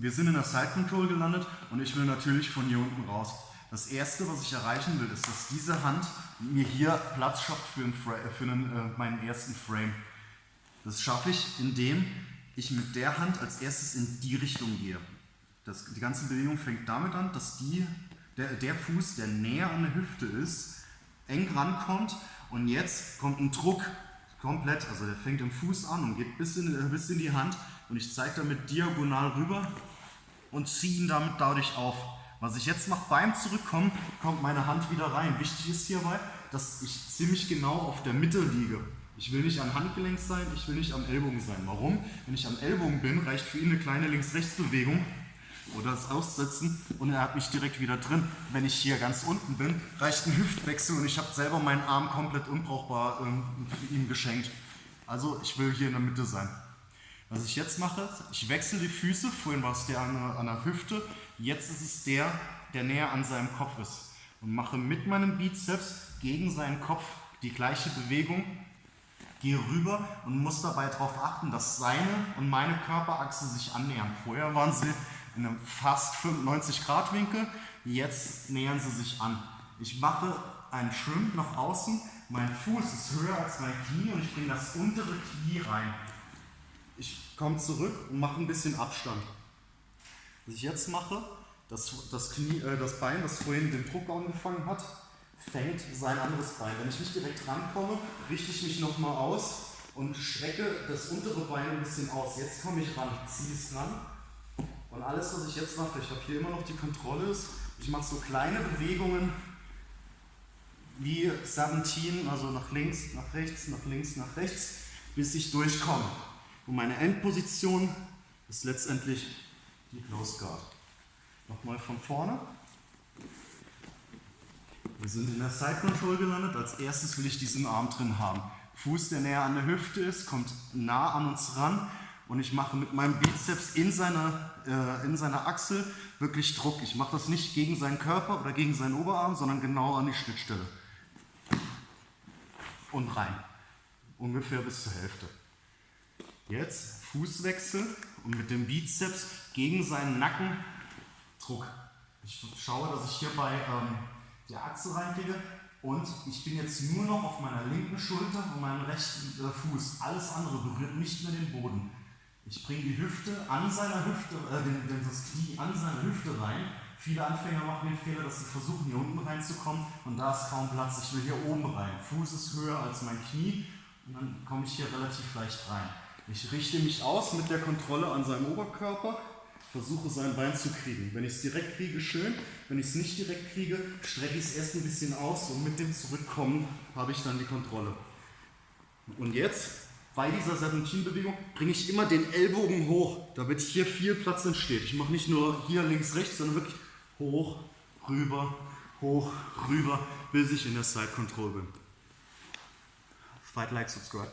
wir sind in der Side Control gelandet und ich will natürlich von hier unten raus. Das erste, was ich erreichen will, ist, dass diese Hand mir hier Platz schafft für meinen ersten Frame. Das schaffe ich, indem ich mit der Hand als erstes in die Richtung gehe. Die ganze Bewegung fängt damit an, dass der Fuß, der näher an der Hüfte ist, eng rankommt und jetzt kommt ein Druck komplett, also der fängt im Fuß an und geht bis in die Hand und ich zeige damit diagonal rüber und ziehe ihn damit dadurch auf. Was ich jetzt mache beim Zurückkommen, kommt meine Hand wieder rein. Wichtig ist hierbei, dass ich ziemlich genau auf der Mitte liege. Ich will nicht am Handgelenk sein, ich will nicht am Ellbogen sein. Warum? Wenn ich am Ellbogen bin, reicht für ihn eine kleine Links-Rechts-Bewegung oder das Aussetzen und er hat mich direkt wieder drin. Wenn ich hier ganz unten bin, reicht ein Hüftwechsel und ich habe selber meinen Arm komplett unbrauchbar ihm geschenkt. Also ich will hier in der Mitte sein. Was ich jetzt mache, ich wechsle die Füße, vorhin war es der an der Hüfte, jetzt ist es der näher an seinem Kopf ist. Und mache mit meinem Bizeps gegen seinen Kopf die gleiche Bewegung, gehe rüber und muss dabei darauf achten, dass seine und meine Körperachse sich annähern. Vorher waren sie in einem fast 95-Grad-Winkel, jetzt nähern sie sich an. Ich mache einen Shrimp nach außen, mein Fuß ist höher als mein Knie und ich bringe das untere Knie rein. Ich komme zurück und mache ein bisschen Abstand. Was ich jetzt mache, das Bein, das vorhin den Druck angefangen hat, fängt sein anderes Bein. Wenn ich nicht direkt rankomme, richte ich mich nochmal aus und strecke das untere Bein ein bisschen aus. Jetzt komme ich ran, ziehe es ran. Und alles, was ich jetzt mache, ich habe hier immer noch die Kontrolle, ich mache so kleine Bewegungen wie 17, also nach links, nach rechts, nach links, nach rechts, bis ich durchkomme. Und meine Endposition ist letztendlich die Close Guard. Nochmal von vorne. Wir sind in der Side Control gelandet. Als erstes will ich diesen Arm drin haben. Fuß, der näher an der Hüfte ist, kommt nah an uns ran. Und ich mache mit meinem Bizeps in seiner Achsel wirklich Druck. Ich mache das nicht gegen seinen Körper oder gegen seinen Oberarm, sondern genau an die Schnittstelle. Und rein. Ungefähr bis zur Hälfte. Jetzt Fußwechsel und mit dem Bizeps gegen seinen Nacken Druck. Ich schaue, dass ich hier bei der Achse reinkriege und ich bin jetzt nur noch auf meiner linken Schulter und meinem rechten Fuß. Alles andere berührt nicht mehr den Boden. Ich bringe die Hüfte an seiner Hüfte, das Knie an seine Hüfte rein. Viele Anfänger machen den Fehler, dass sie versuchen, hier unten reinzukommen und da ist kaum Platz. Ich will hier oben rein. Fuß ist höher als mein Knie und dann komme ich hier relativ leicht rein. Ich richte mich aus mit der Kontrolle an seinem Oberkörper, versuche sein Bein zu kriegen. Wenn ich es direkt kriege, schön. Wenn ich es nicht direkt kriege, strecke ich es erst ein bisschen aus und mit dem Zurückkommen habe ich dann die Kontrolle. Und jetzt, bei dieser 17-Bewegung, bringe ich immer den Ellbogen hoch, damit hier viel Platz entsteht. Ich mache nicht nur hier links, rechts, sondern wirklich hoch, rüber, bis ich in der Side Control bin. Fight like, subscribe.